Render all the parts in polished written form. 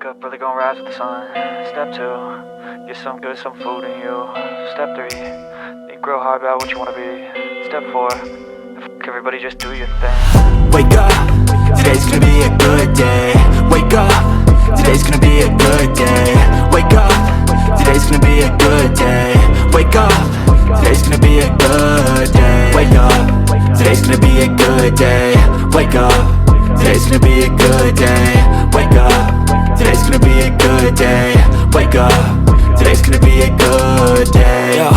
Wake up, really gonna rise with the sun. Step 2, get some good, some food in you. Step 3, think real hard about what you wanna be. Step 4, everybody just do your thing. Wake up, today's gonna be a good day. Wake up, today's gonna be a good day. Wake up, today's gonna be a good day. Wake up, today's gonna be a good day. Wake up, today's gonna be a good day. Wake up, today's gonna be a good day. Wake up, today's gonna be a good day. Wake up, today's gonna be a good day. Yo,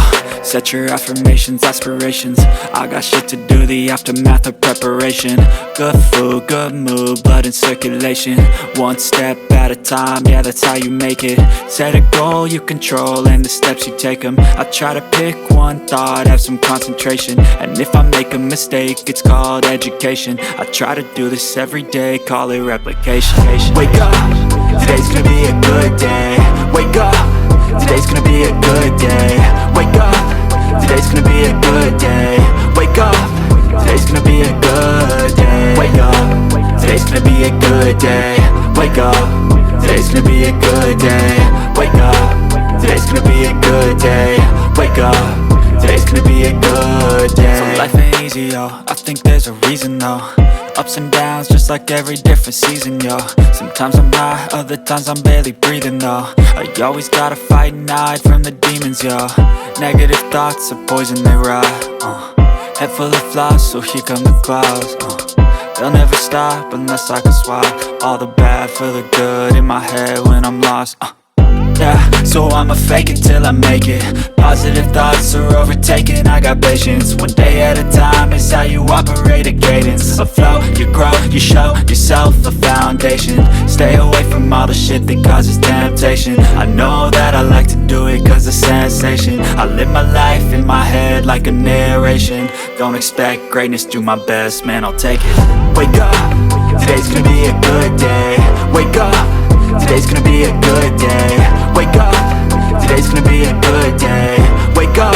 set your affirmations, aspirations. I got shit to do, the aftermath of preparation. Good food, good mood, blood in circulation. One step at a time, yeah, that's how you make it. Set a goal you control and the steps you take them. I try to pick one thought, have some concentration. And if I make a mistake, it's called education. I try to do this every day, call it replication. Wake up, today's gonna be a good day. Wake up, today's gonna be a good day. Wake up, today's gonna be a good day. Wake up, today's gonna be a good day. Wake up, today's gonna be a good day. Wake up, today's gonna be a good day. Wake up, today's gonna be a good day. Wake up, today's gonna be a good day. So life ain't easy, yo, I think there's a reason though. Ups and downs, just like every different season, yo. Sometimes I'm high, other times I'm barely breathing, though. I always gotta fight and hide from the demons, yo. Negative thoughts are poison, they rot. Head full of flies, so here come the clouds. They'll never stop unless I can swap all the bad for the good in my head when I'm lost. Yeah, so I'ma fake it till I make it. Positive thoughts are overtaken, I got patience. One day at a time is how you operate a cadence. A flow, you grow, you show yourself a foundation. Stay away from all the shit that causes temptation. I know that I like to do it cause it's sensation. I live my life in my head like a narration. Don't expect greatness, do my best, man, I'll take it. Wake up, today's gonna be a good day. Wake up, today's gonna be a good day. Wake up, today's gonna be a good day. Wake up,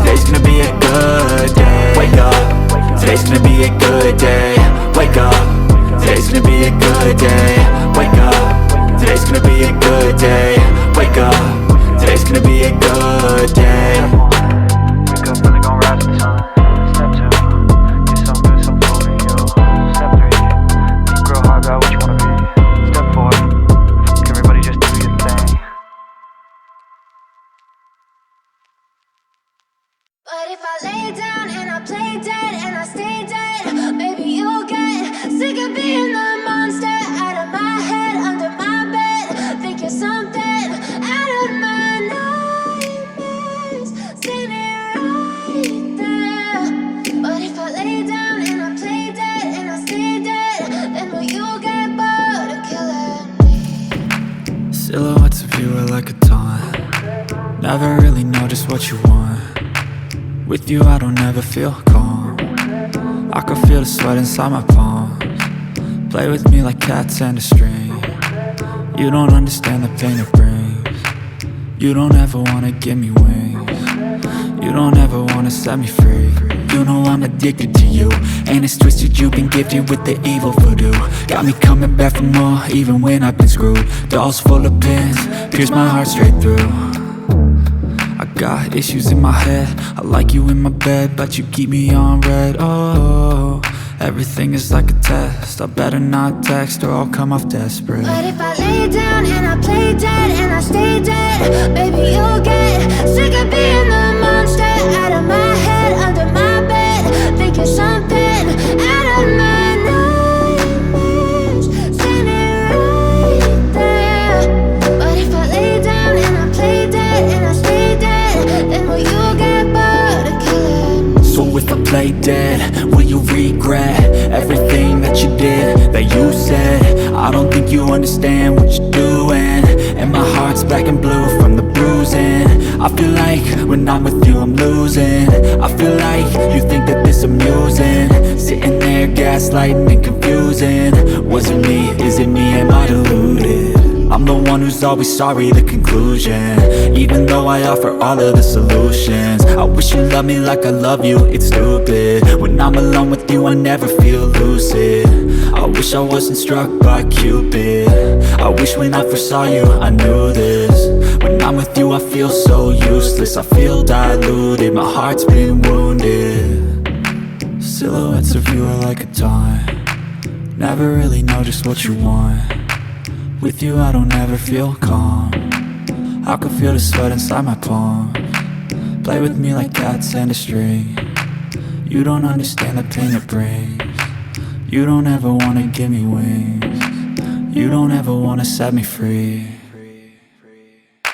today's gonna be a good day. Wake up, today's gonna be a good day. Wake up, today's gonna be a good day. Wake up, today's gonna be a good day. Wake up, today's gonna be a good day. Wake up, really gonna rise with the sun. Step 2, get some good, some food in you. Step 3, think real hard about what you wanna be. Step 4, everybody just do your thing. But if I lay down and I play dead and I stay dead, maybe you'll get sick of being the monster out of my head, under my bed. Think you're something out of my nightmares, standing right there. But if I lay down and I play dead and I stay dead, then will you get bored of killing me? Silhouettes of you are like a taunt. Never really know just what you want. With you I don't ever feel calm. I can feel the sweat inside my palms. Play with me like cats and a string. You don't understand the pain it brings. You don't ever wanna give me wings. You don't ever wanna set me free. You know I'm addicted to you, and it's twisted, you've been gifted with the evil voodoo. Got me coming back for more, even when I've been screwed. Dolls full of pins, pierce my heart straight through. I got issues in my head, I like you in my bed, but you keep me on red. Oh, everything is like a test, I better not text or I'll come off desperate. But if I lay down and I play dead and I stay dead, maybe you'll get sick of being the monster out of my head, under my bed. Think you're something out of my nightmares, standing right there. But if I lay down and I play dead and I stay dead, then will you get bored of killing me? So if I play dead, will you regret everything that you did, that you said? I don't think you understand what you're doing, and my heart's black and blue from the bruising. I feel like when I'm with you I'm losing. I feel like you think that this amusing, sitting there gaslighting and confusing. Was it me? Is it me? Am I deluded? I'm the one who's always sorry, the conclusion. Even though I offer all of the solutions, I wish you loved me like I love you, it's stupid. When I'm alone with you, I never feel lucid. I wish I wasn't struck by Cupid. I wish when I first saw you, I knew this. When I'm with you, I feel so useless. I feel diluted, my heart's been wounded. Silhouettes of you are like a taunt. Never really know just what you want. With you I don't ever feel calm. I can feel the sweat inside my palm. Play with me like cats and a string. You don't understand the pain it brings. You don't ever wanna give me wings. You don't ever wanna set me free.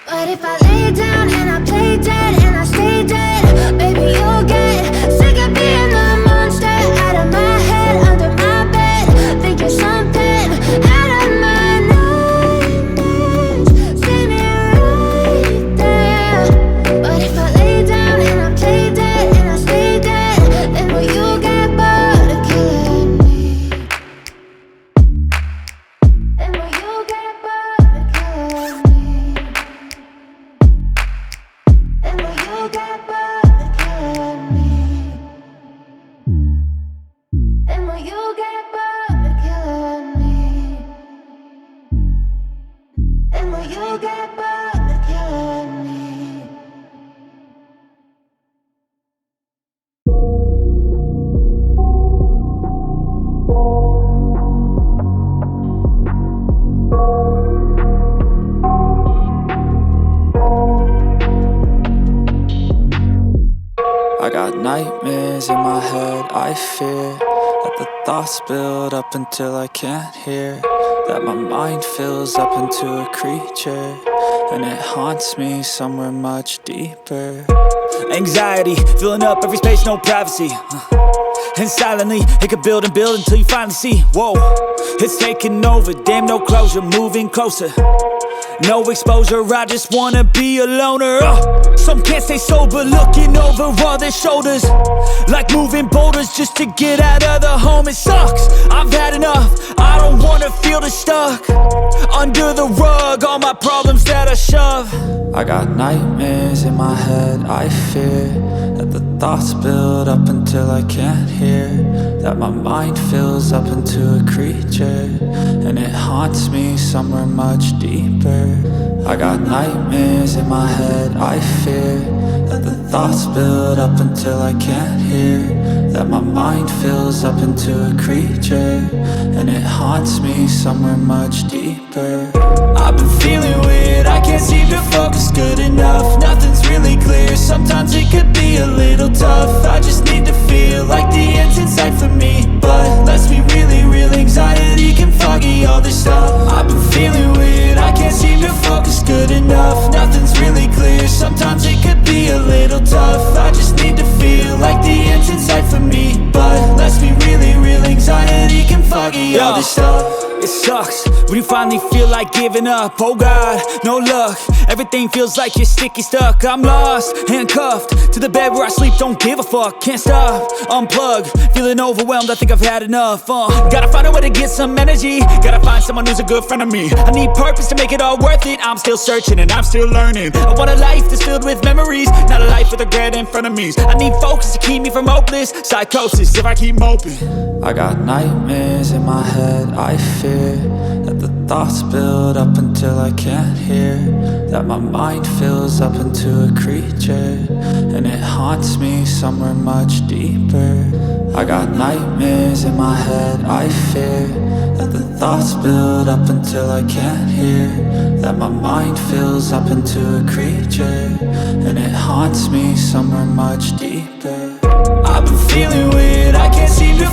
But if I lay down and I play dead and I stay dead, baby you'll get sick of being the monster out of my head, under my bed, thinking something out of my nightmares. See me right there. But if I lay down and I play dead and I stay dead, then will you get bored of killing me? Then will you get bored of killing me? Then will you get bored of killing me? Then will you get bored of killing me? Then will you get bored of killing me? I got nightmares in my head, I fear that the thoughts build up until I can't hear, that my mind fills up into a creature, and it haunts me somewhere much deeper. Anxiety, filling up every space, no privacy. And silently, it could build and build until you finally see, whoa, it's taking over, damn no closure, moving closer. No exposure, I just wanna be a loner. Some can't stay sober, looking over all their shoulders, like moving boulders just to get out of the home. It sucks, I've had enough, I don't wanna feel the stuck under the rug, all my problems that I shove. I got nightmares in my head, I fear that the thoughts build up until I can't hear, that my mind fills up into a creature, and it haunts me somewhere much deeper. I got nightmares in my head, I fear that the thoughts build up until I can't hear, that my mind fills up into a creature, and it haunts me somewhere much deeper. I've been feeling weird, I can't seem to focus good enough, nothing's really clear, sometimes it could be a little tough. I just need to feel like the end's in sight for me, but let's be really real, anxiety can foggy all this stuff. I've been feeling weird, I can't seem to focus good enough, nothing's really clear, sometimes it could be a little tough. I just need to feel like the end's in sight for me, but let's be really real, anxiety can foggy all this stuff. It sucks when you finally feel like giving up. Oh God, no luck, everything feels like you're sticky stuck. I'm lost, handcuffed to the bed where I sleep, don't give a fuck. Can't stop, unplug, feeling overwhelmed, I think I've had enough. Gotta find a way to get some energy, gotta find someone who's a good friend of me. I need purpose to make it all worth it, I'm still searching and I'm still learning. I want a life that's filled with memories, not a life with regret in front of me. I need focus to keep me from hopeless psychosis if I keep moping. I got nightmares in my head, I fear that the thoughts build up until I can't hear, that my mind fills up into a creature, and it haunts me somewhere much deeper. I got nightmares in my head, I fear that the thoughts build up until I can't hear, that my mind fills up into a creature, and it haunts me somewhere much deeper. I've been feeling weird, I can't seem to